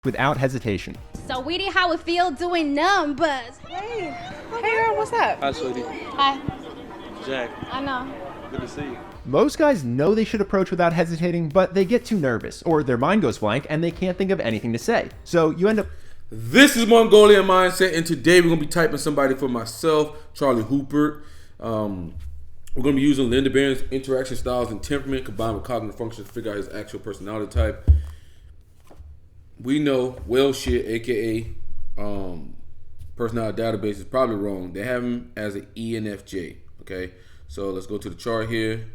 without hesitation. So we did how it feel doing numbers. Hey girl, what's up? Hi, sweetie. Hi. Jack. I know. Good to see you. Most guys know they should approach without hesitating, but they get too nervous, or their mind goes blank and they can't think of anything to say. So you end up... This is Mongolian Mindset, and today we're going to be typing somebody for myself, Charlie Houpert. We're going to be using Linda Barrens Interaction styles and temperament combined with cognitive functions to figure out his actual personality type. We know well shit, aka personality database is probably wrong. They have him as an ENFJ. Okay, so let's go to the chart here.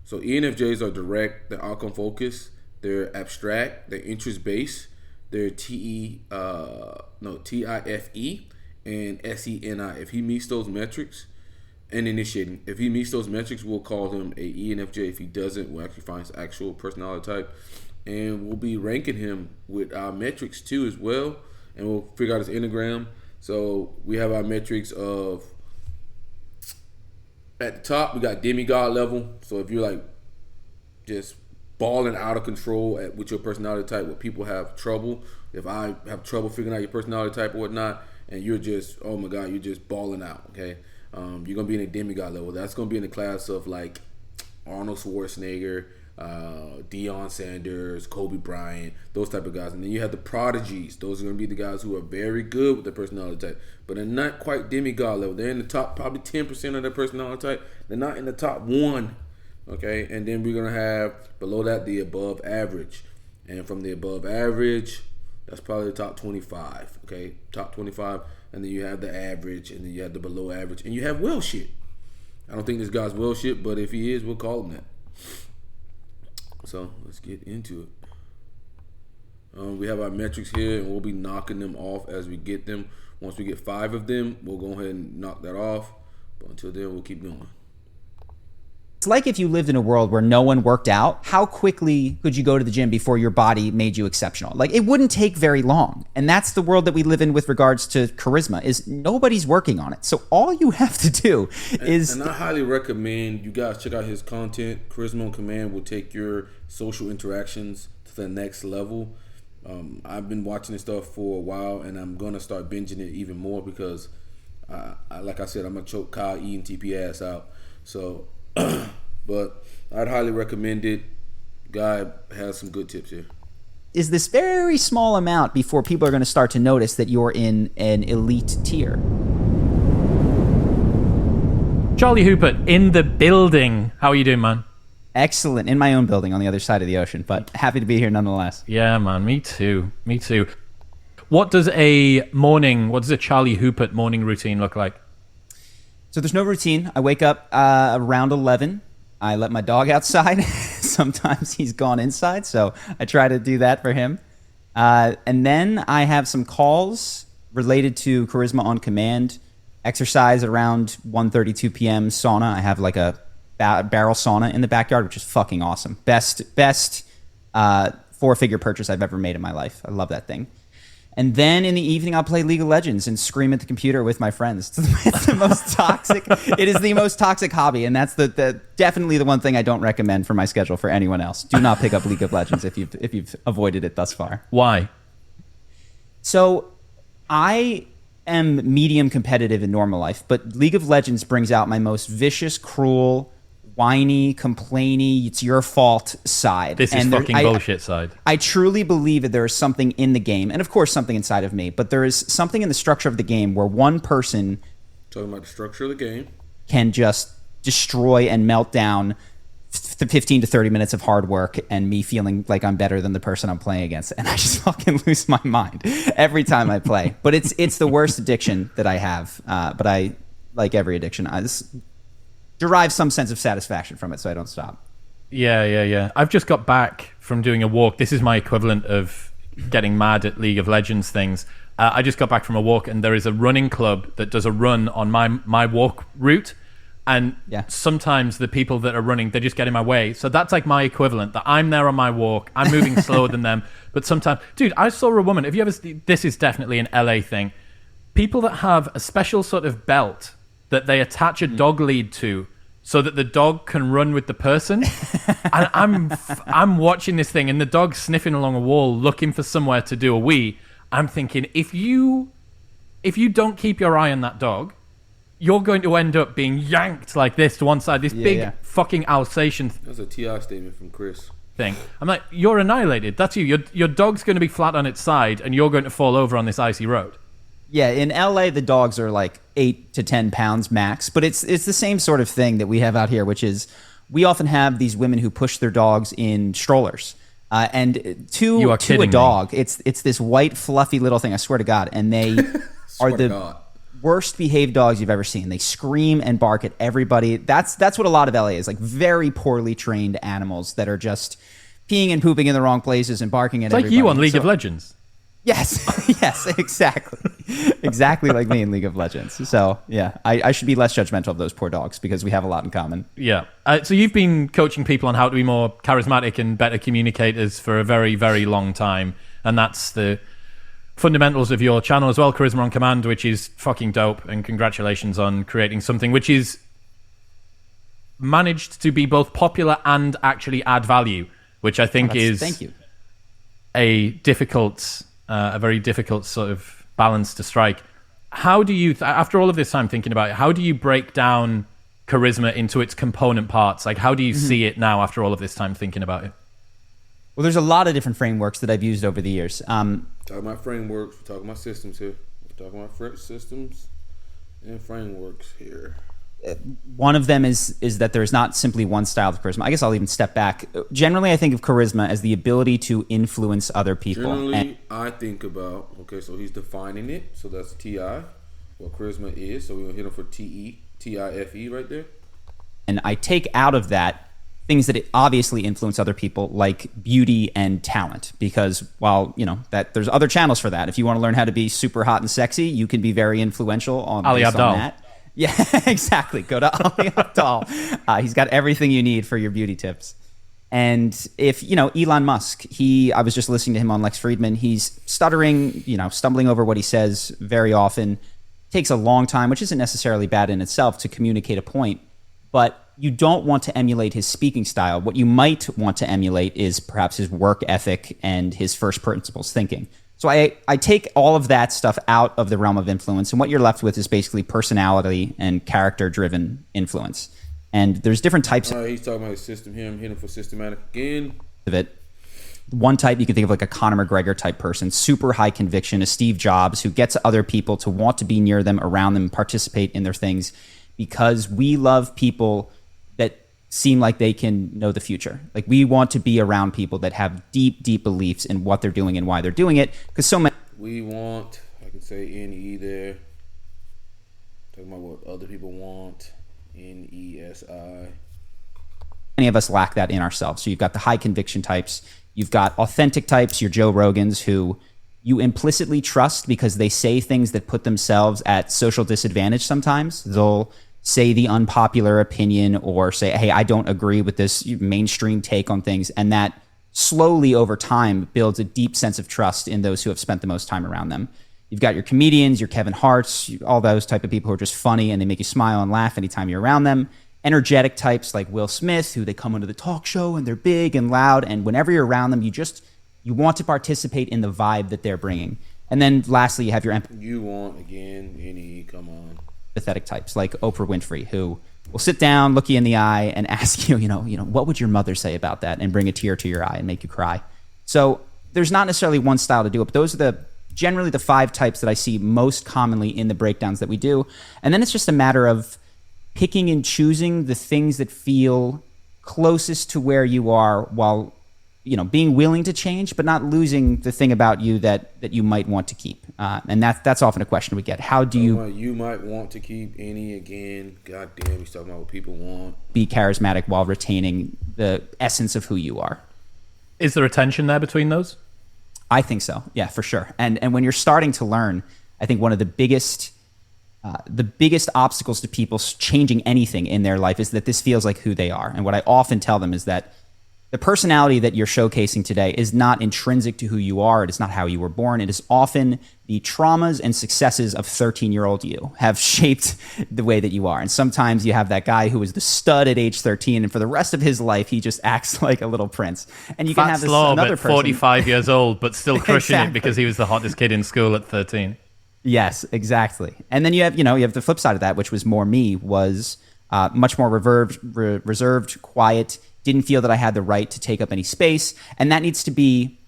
So ENFJs are direct, they're outcome focused, they're abstract, they're interest based, they're TIFE and SENI. If he meets those metrics, and initiating. If he meets those metrics, we'll call him a ENFJ. If he doesn't, we'll actually find his actual personality type. And we'll be ranking him with our metrics too as well. And we'll figure out his enneagram. So we have our metrics of, at the top, we got demigod level. So if you're like just balling out of control with your personality type, where people have trouble. If I have trouble figuring out your personality type or whatnot, and you're just, oh my God, you're just balling out, okay? You're going to be in a demigod level. That's going to be in the class of like Arnold Schwarzenegger, Deion Sanders, Kobe Bryant, those type of guys. And then you have the prodigies. Those are going to be the guys who are very good with their personality type, but they're not quite demigod level. They're in the top probably 10% of their personality type. They're not in the top 1, okay? And then we're going to have below that the above average. And from the above average, that's probably the top 25, okay? Top 25. And then you have the average, and then you have the below average, and you have well shit. I don't think this guy's well shit, but if he is, we'll call him that. So let's get into it. We have our metrics here, and we'll be knocking them off as we get them. Once we get 5 of them, we'll go ahead and knock that off. But until then, we'll keep going. It's like if you lived in a world where no one worked out, how quickly could you go to the gym before your body made you exceptional? Like, it wouldn't take very long. And that's the world that we live in with regards to charisma, is nobody's working on it. So all you have to do is... And I highly recommend you guys check out his content. Charisma on Command will take your social interactions to the next level. I've been watching this stuff for a while, and I'm going to start binging it even more because, like I said, I'm going to choke Kyle E and TP ass out. So... but I'd highly recommend it. Guy has some good tips here. Is this very small amount before people are going to start to notice that you're in an elite tier. Charlie Houpert in the building. How are you doing, man? Excellent. In my own building on the other side of the ocean, but happy to be here nonetheless. Yeah, man. Me too. Me too. What does a Charlie Houpert morning routine look like? So there's no routine. I wake up around 11. I let my dog outside. Sometimes he's gone inside, so I try to do that for him. And then I have some calls related to Charisma on Command. Exercise around 1:32 p.m. Sauna. I have like a barrel sauna in the backyard, which is fucking awesome. Best 4-figure purchase I've ever made in my life. I love that thing. And then in the evening, I'll play League of Legends and scream at the computer with my friends. It's the most toxic. It is the most toxic hobby, and that's definitely the one thing I don't recommend for my schedule for anyone else. Do not pick up League of Legends if you've avoided it thus far. Why? So I am medium competitive in normal life, but League of Legends brings out my most vicious, cruel, whiny, complainy, it's your fault side. This is fucking bullshit side. I truly believe that there is something in the game, and of course something inside of me, but there is something in the structure of the game where one person Talking about the structure of the game can just destroy and melt down the 15 to 30 minutes of hard work and me feeling like I'm better than the person I'm playing against, and I just fucking lose my mind every time I play. But it's the worst addiction that I have, but I, like every addiction, I just derive some sense of satisfaction from it, so I don't stop. Yeah. I've just got back from doing a walk. This is my equivalent of getting mad at League of Legends things. I just got back from a walk, and there is a running club that does a run on my walk route. And sometimes the people that are running, they just get in my way. So that's like my equivalent, that I'm there on my walk. I'm moving slower than them. But sometimes, dude, I saw a woman. Have you ever, this is definitely an LA thing. People that have a special sort of belt that they attach a dog lead to so that the dog can run with the person. And I'm watching this thing, and the dog's sniffing along a wall looking for somewhere to do a wee. I'm thinking, if you don't keep your eye on that dog, you're going to end up being yanked like this to one side. This big fucking Alsatian. That's a TI statement from Chris. Thing. I'm like, you're annihilated. That's you. Your dog's going to be flat on its side, and you're going to fall over on this icy road. Yeah, in LA, the dogs are like 8 to 10 pounds max, but it's the same sort of thing that we have out here, which is we often have these women who push their dogs in strollers. And to a dog, it's this white, fluffy little thing, I swear to God, and they are the worst behaved dogs you've ever seen. They scream and bark at everybody. That's what a lot of LA is, like very poorly trained animals that are just peeing and pooping in the wrong places and barking at everybody. Like you on League of Legends. Yes, yes, exactly. Exactly like me in League of Legends. So, yeah, I should be less judgmental of those poor dogs because we have a lot in common. Yeah. So you've been coaching people on how to be more charismatic and better communicators for a very, very long time. And that's the fundamentals of your channel as well, Charisma on Command, which is fucking dope. And congratulations on creating something which is managed to be both popular and actually add value, which I think is thank you. A very difficult sort of balance to strike. How do you, after all of this time thinking about it, how do you break down charisma into its component parts? Like, how do you see it now after all of this time thinking about it? Well, there's a lot of different frameworks that I've used over the years. Talking about frameworks, we're talking about systems here. We're talking about systems and frameworks here. One of them is that there's not simply one style of charisma. I guess I'll even step back. Generally, I think of charisma as the ability to influence other people. Generally, I think about, so he's defining it. So that's TI, what charisma is. So we're going to hit him for TIFE right there. And I take out of that things that obviously influence other people, like beauty and talent. Because while, that there's other channels for that. If you want to learn how to be super hot and sexy, you can be very influential on that. Yeah, exactly. Go to Ali Abdal. He's got everything you need for your beauty tips. And if, Elon Musk, I was just listening to him on Lex Fridman. He's stuttering, stumbling over what he says very often. Takes a long time, which isn't necessarily bad in itself, to communicate a point. But you don't want to emulate his speaking style. What you might want to emulate is perhaps his work ethic and his first principles thinking. So I take all of that stuff out of the realm of influence, and what you're left with is basically personality and character-driven influence. And there's different types. He's talking about his system here. I'm hitting for systematic again. Of it. One type you can think of like a Conor McGregor type person, super high conviction, a Steve Jobs, who gets other people to want to be near them, around them, participate in their things, because we love people that seem like they can know the future. Like, we want to be around people that have deep, deep beliefs in what they're doing and why they're doing it. Because so many... I can say NE there. Talking about what other people want. NESI. Many of us lack that in ourselves. So you've got the high conviction types. You've got authentic types, your Joe Rogans, who you implicitly trust because they say things that put themselves at social disadvantage sometimes. They'll say the unpopular opinion or say, hey, I don't agree with this mainstream take on things. And that slowly over time builds a deep sense of trust in those who have spent the most time around them. You've got your comedians, your Kevin Harts, all those type of people who are just funny and they make you smile and laugh anytime you're around them. Energetic types like Will Smith, who they come into the talk show and they're big and loud. And whenever you're around them, you want to participate in the vibe that they're bringing. And then lastly, you have your empathetic types like Oprah Winfrey, who will sit down, look you in the eye, and ask you, what would your mother say about that, and bring a tear to your eye and make you cry. So there's not necessarily one style to do it, but those are generally the 5 types that I see most commonly in the breakdowns that we do. And then it's just a matter of picking and choosing the things that feel closest to where you are, while being willing to change, but not losing the thing about you that you might want to keep. And that's often a question we get. How do you might want to keep any again? God damn, he's talking about what people want. Be charismatic while retaining the essence of who you are. Is there a tension there between those? I think so. Yeah, for sure. And when you're starting to learn, I think one of the biggest obstacles to people changing anything in their life is that this feels like who they are. And what I often tell them is that the personality that you're showcasing today is not intrinsic to who you are. It is not how you were born. It is often the traumas and successes of 13-year-old you have shaped the way that you are. And sometimes you have that guy who was the stud at age 13, and for the rest of his life, he just acts like a little prince. And you can have this another person, 45 years old, but still crushing Exactly. it because he was the hottest kid in school at 13. Yes, exactly. And then you have the flip side of that, which was more me, was much more reserved, quiet, didn't feel that I had the right to take up any space. And that needs to be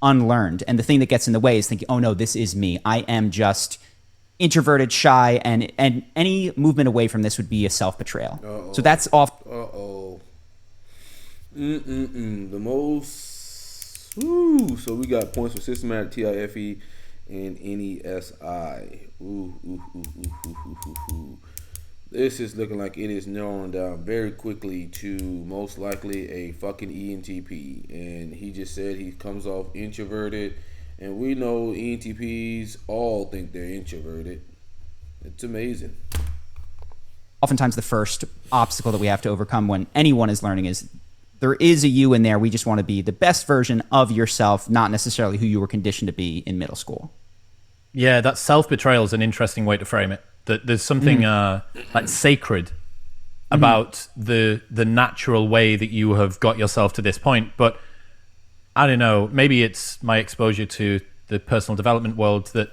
unlearned. And the thing that gets in the way is thinking, oh no, this is me. I am just introverted, shy, and any movement away from this would be a self-betrayal. So that's off. The most. Woo. So we got points for systematic TIFE and NESI. This is looking like it is narrowing down very quickly to most likely a fucking ENTP. And he just said he comes off introverted. And we know ENTPs all think they're introverted. It's amazing. Oftentimes the first obstacle that we have to overcome when anyone is learning is there is a you in there. We just want to be the best version of yourself, not necessarily who you were conditioned to be in middle school. Yeah, that self-betrayal is an interesting way to frame it. That there's something like sacred about the natural way that you have got yourself to this point. But I don't know, maybe it's my exposure to the personal development world that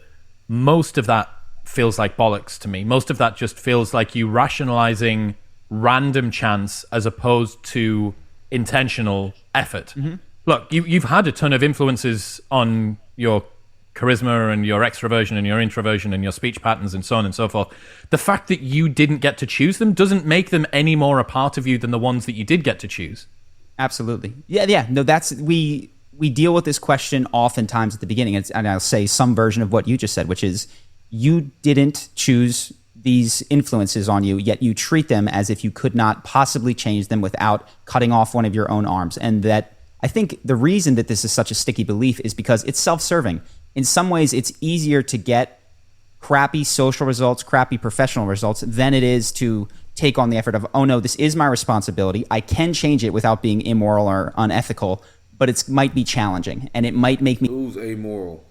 most of that feels like bollocks to me. Most of that just feels like you rationalizing random chance as opposed to intentional effort. Look, you've had a ton of influences on your charisma and your extroversion and your introversion and your speech patterns and so on and so forth. The fact that you didn't get to choose them doesn't make them any more a part of you than the ones that you did get to choose. Absolutely. Yeah. No, that's we deal with this question oftentimes at the beginning, and I'll say some version of what you just said, which is you didn't choose these influences on you, yet you treat them as if you could not possibly change them without cutting off one of your own arms. And that I think the reason that this is such a sticky belief is because it's self-serving. In some ways, it's easier to get crappy social results, crappy professional results than it is to take on the effort of, oh no, this is my responsibility. I can change it without being immoral or unethical, but it might be challenging and it might make me... Who's amoral?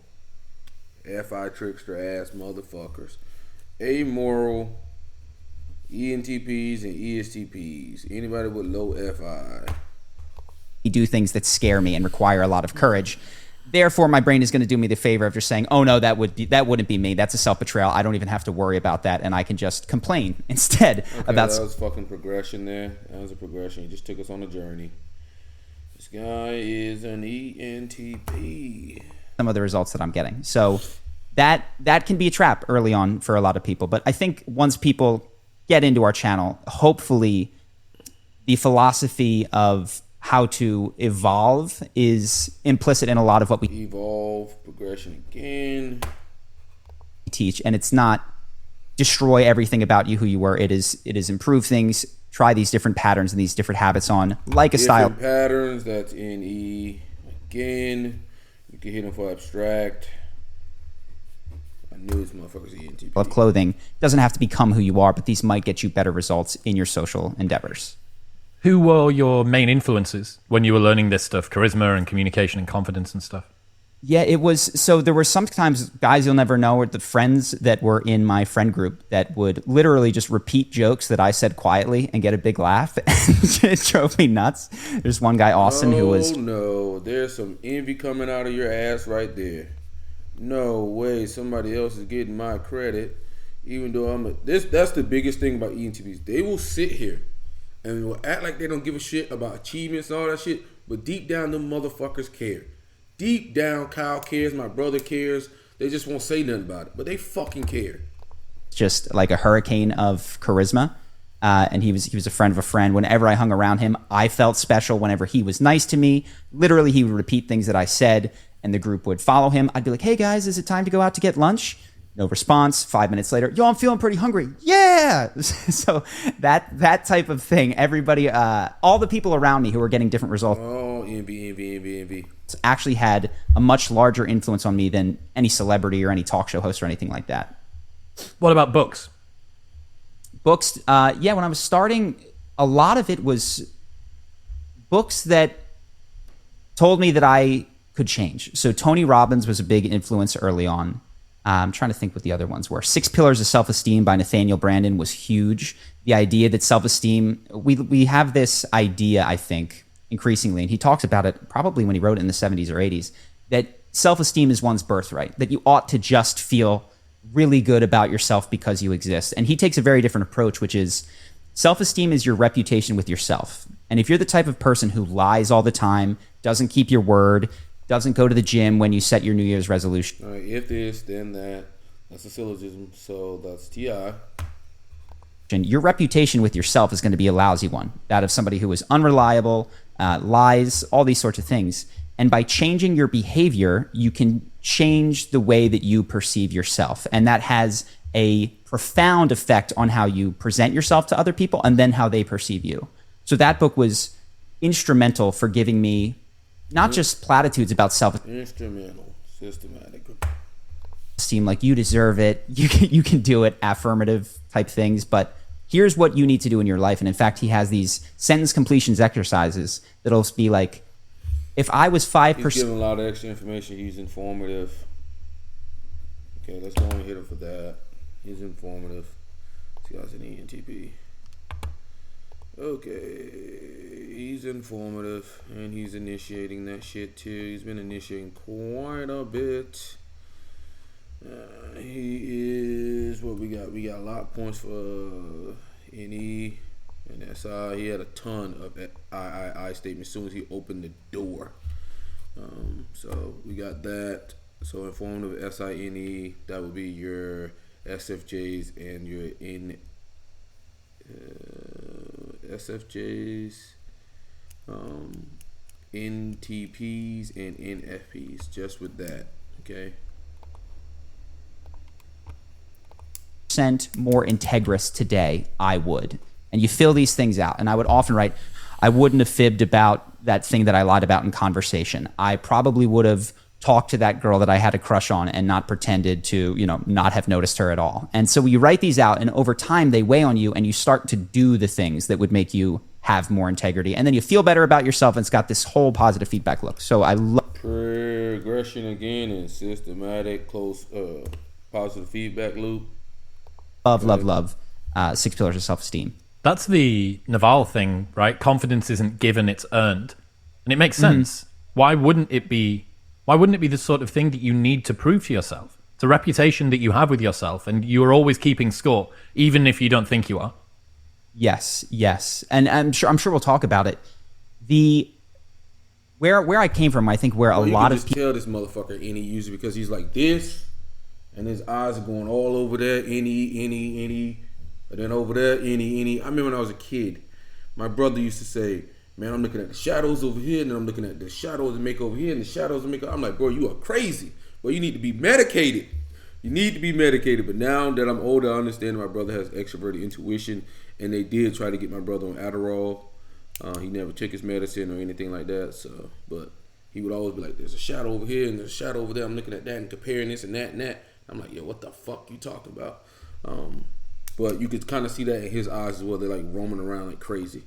FI trickster ass motherfuckers. Amoral ENTPs and ESTPs. Anybody with low FI. do things that scare me and require a lot of courage. Therefore, my brain is going to do me the favor of just saying, oh no, that wouldn't be me. That's a self-betrayal. I don't even have to worry about that. And I can just complain instead about... That was fucking progression there. That was a progression. You just took us on a journey. This guy is an ENTP. Some of the results that I'm getting. So that can be a trap early on for a lot of people. But I think once people get into our channel, hopefully the philosophy of how to evolve is implicit in a lot of what we evolve, progression again, teach. And it's not destroy everything about you who you were. It is improve things, try these different patterns and these different habits on, like a style. Different patterns, that's NE. Again, you can hit them for abstract. I knew this motherfucker's ENTP. Of clothing doesn't have to become who you are, but these might get you better results in your social endeavors. Who were your main influences when you were learning this stuff, charisma and communication and confidence and stuff? Yeah, it was, so there were sometimes guys you'll never know, or the friends that were in my friend group that would literally just repeat jokes that I said quietly and get a big laugh. It drove me nuts. There's one guy, Austin, who was... Oh no, there's some envy coming out of your ass right there. No way, somebody else is getting my credit, even though that's the biggest thing about ENTPs. They will sit here and will act like they don't give a shit about achievements and all that shit, but deep down, them motherfuckers care. Deep down, Kyle cares, my brother cares. They just won't say nothing about it, but they fucking care. Just like a hurricane of charisma. And he was a friend of a friend. Whenever I hung around him, I felt special. Whenever he was nice to me, literally he would repeat things that I said, and the group would follow him. I'd be like, hey guys, is it time to go out to get lunch? No response. 5 minutes later, yo, I'm feeling pretty hungry. Yeah. So that type of thing, everybody, all the people around me who were getting different results. Oh, envy. Actually had a much larger influence on me than any celebrity or any talk show host or anything like that. What about books? Books, yeah, when I was starting, a lot of it was books that told me that I could change. So Tony Robbins was a big influence early on. I'm trying to think what the other ones were. 6 Pillars of Self-Esteem by Nathaniel Branden was huge. The idea that self-esteem, we have this idea, I think, increasingly, and he talks about it probably when he wrote it in the 70s or 80s, that self-esteem is one's birthright, that you ought to just feel really good about yourself because you exist. And he takes a very different approach, which is self-esteem is your reputation with yourself. And if you're the type of person who lies all the time, doesn't keep your word, doesn't go to the gym when you set your New Year's resolution. All right, if this, then that. That's a syllogism, so that's TI. Your reputation with yourself is going to be a lousy one. That of somebody who is unreliable, lies, all these sorts of things. And by changing your behavior, you can change the way that you perceive yourself. And that has a profound effect on how you present yourself to other people and then how they perceive you. So that book was instrumental for giving me not just platitudes about Instrumental, systematic. esteem, like you deserve it, you can do it, affirmative type things, but here's what you need to do in your life. And in fact, he has these sentence completions exercises that'll be like, if I was 5%. He's giving a lot of extra information. He's informative. Okay, let's go and hit him for that. He's informative. See, I was an entp. Okay, he's informative, and he's initiating that shit too. He's been initiating quite a bit. He is what we got. We got a lot of points for NE and SI. He had a ton of I statements as soon as he opened the door. So we got that. So informative SINE, that would be your SFJs and your SFJs, NTPs and NFPs. Just with that, okay. More integrous today, I would. And you fill these things out. And I would often write, I wouldn't have fibbed about that thing that I lied about in conversation. I probably would have talked to that girl that I had a crush on and not pretended to, not have noticed her at all. And so you write these out, and over time they weigh on you, and you start to do the things that would make you have more integrity. And then you feel better about yourself, and it's got this whole positive feedback look. So I love progression again and systematic, close, positive feedback loop. Love. 6 Pillars of Self-Esteem. That's the Naval thing, right? Confidence isn't given, it's earned. And it makes sense. Why wouldn't it be the sort of thing that you need to prove to yourself? It's a reputation that you have with yourself, and you are always keeping score, even if you don't think you are. Yes. And I'm sure we'll talk about it. Where I came from, I think where a lot of people tell this motherfucker any user because he's like this, and his eyes are going all over there, any, and then over there, any. I remember when I was a kid, my brother used to say, man, I'm looking at the shadows over here, and then I'm looking at the shadows and make over here, and the shadows and make. I'm like, bro, you are crazy. Well, you need to be medicated. But now that I'm older, I understand my brother has extroverted intuition, and they did try to get my brother on Adderall. He never took his medicine or anything like that. So, but he would always be like, there's a shadow over here and there's a shadow over there. I'm looking at that and comparing this and that and that. I'm like, yo, what the fuck you talking about? But you could kind of see that in his eyes as well. They're like roaming around like crazy.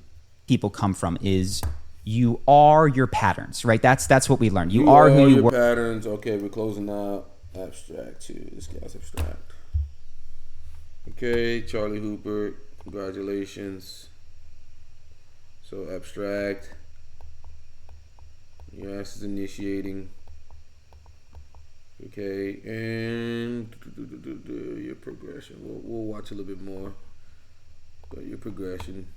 People come from is you are your patterns, right? That's what we learned. You are who you your were. Patterns. Okay, we're closing out. Abstract too. This guy's abstract. Okay, Charlie Houpert. Congratulations. So abstract. Your ass is initiating. Okay, and your progression. We'll watch a little bit more. But your progression.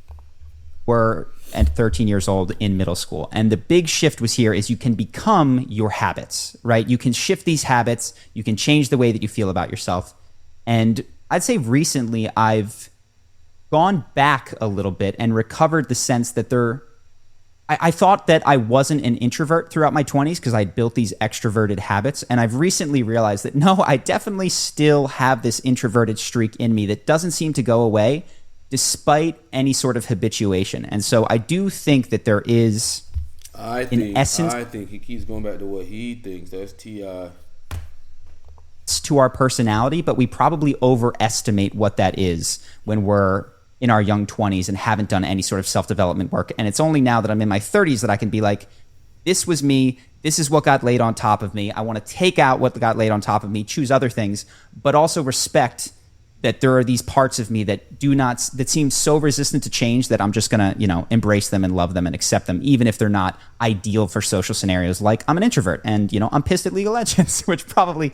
Were at 13 years old in middle school. And the big shift was here is you can become your habits, right? You can shift these habits. You can change the way that you feel about yourself. And I'd say recently I've gone back a little bit and recovered the sense that I thought that I wasn't an introvert throughout my 20s because I'd built these extroverted habits. And I've recently realized that no, I definitely still have this introverted streak in me that doesn't seem to go away despite any sort of habituation. And so I do think that there is I think he keeps going back to what he thinks. That's T.I. to our personality, but we probably overestimate what that is when we're in our young 20s and haven't done any sort of self-development work. And it's only now that I'm in my 30s that I can be like, this was me. This is what got laid on top of me. I want to take out what got laid on top of me, choose other things, but also respect that there are these parts of me that seem so resistant to change that I'm just gonna, embrace them and love them and accept them, even if they're not ideal for social scenarios. Like, I'm an introvert, and I'm pissed at League of Legends, which probably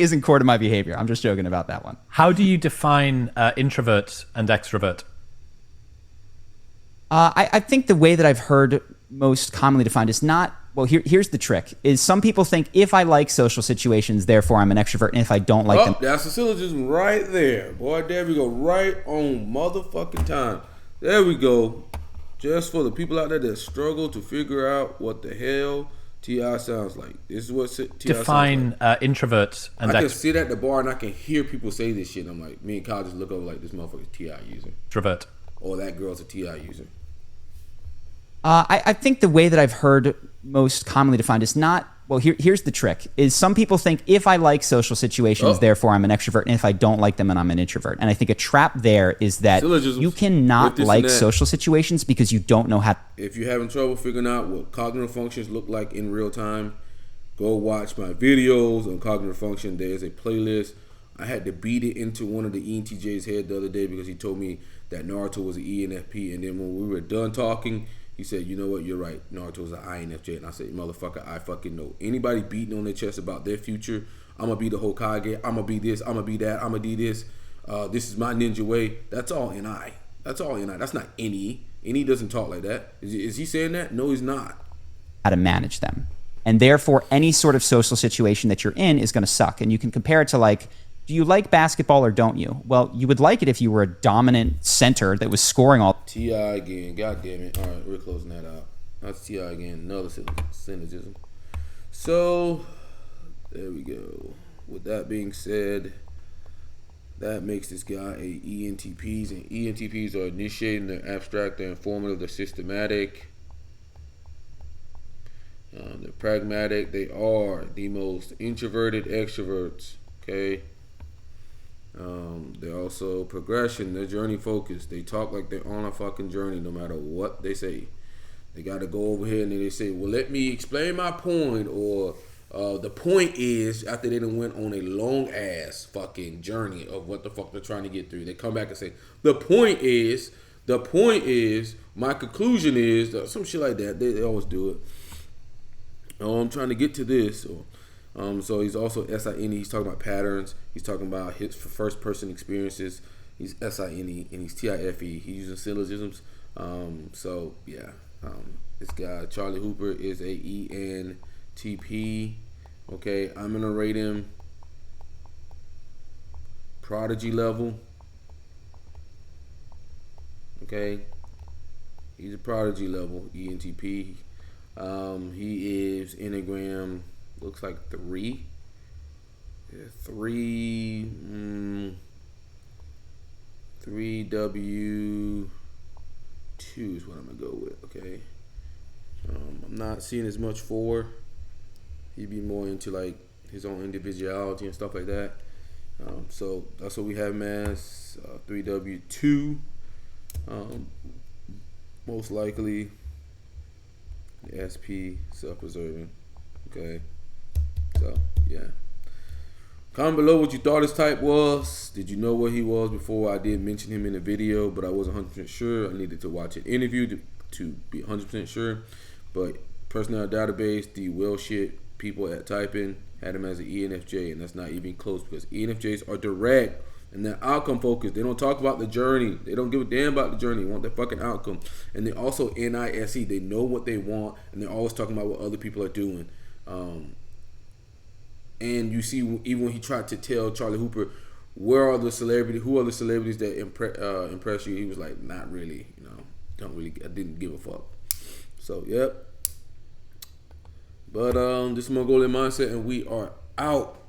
isn't core to my behavior. I'm just joking about that one. How do you define introvert and extrovert? I think the way that I've heard most commonly defined is not. Well, here's the trick: is some people think if I like social situations, therefore I'm an extrovert, and if I don't like them, that's the syllogism right there, boy. There we go, right on motherfucking time. There we go. Just for the people out there that struggle to figure out what the hell TI sounds like. This is what TI define sounds like. Introvert and I can sit at the bar and I can hear people say this shit. I'm like, me and Kyle just look over like, this motherfucker's TI user, extrovert, or that girl's a TI user. I think the way that I've heard most commonly defined is not. Well, here's the trick: is some people think if I like social situations, therefore I'm an extrovert, and if I don't like them, then I'm an introvert. And I think a trap there is that you cannot like social situations because you don't know how. If you're having trouble figuring out what cognitive functions look like in real time, go watch my videos on cognitive function. There's a playlist. I had to beat it into one of the entj's head the other day because he told me that Naruto was an ENFP, and then when we were done talking, he said, you know what, you're right. Naruto's an INFJ. And I said, motherfucker, I fucking know. Anybody beating on their chest about their future, I'm going to be the Hokage. I'm going to be this. I'm going to be that. I'm going to do this. This is my ninja way. That's all NI. That's all NI. That's not NE. NE doesn't talk like that. Is he saying that? No, he's not. How to manage them. And therefore, any sort of social situation that you're in is going to suck. And you can compare it to like, do you like basketball or don't you? Well, you would like it if you were a dominant center that was scoring all. TI again. God damn it. All right, we're closing that out. That's TI again. Another syllogism. So, there we go. With that being said, that makes this guy a ENTPs. And ENTPs are initiating, they're abstract, they're informative, they're systematic. They're pragmatic. They are the most introverted extroverts. Okay. They're also progression. They're journey focused. They talk like they're on a fucking journey no matter what they say. They got to go over here and then they say, well, let me explain my point, or the point is, after they done went on a long ass fucking journey of what the fuck they're trying to get through, they come back and say, the point is, my conclusion is, some shit like that. They always do it. Oh, I'm trying to get to this. Or, so he's also SINE. He's talking about patterns. He's talking about his first person experiences. He's SINE and he's TIFE. He's using syllogisms. So yeah, this guy Charlie Houpert is a ENTP. Okay, I'm gonna rate him prodigy level. Okay, he's a prodigy level ENTP. He is Enneagram, looks like 3. 3W2 is what I'm gonna go with. Okay. I'm not seeing as much 4. He'd be more into like his own individuality and stuff like that. So that's what we have him as, 3W2. Most likely SP, self-preserving. Okay. So yeah. Comment below what you thought his type was. Did you know what he was before? I did mention him in the video, but I wasn't 100% sure. I needed to watch an interview to be 100% sure. But personality database, the well shit people at typing had him as an ENFJ, and that's not even close because ENFJs are direct and they're outcome focused. They don't talk about the journey. They don't give a damn about the journey. They want their fucking outcome. And they're also NISE. They know what they want, and they're always talking about what other people are doing. And you see, even when he tried to tell Charlie Houpert, who are the celebrities that impress you, he was like, not really, I didn't give a fuck. So, yep. But this is Mongolian Mindset, and we are out.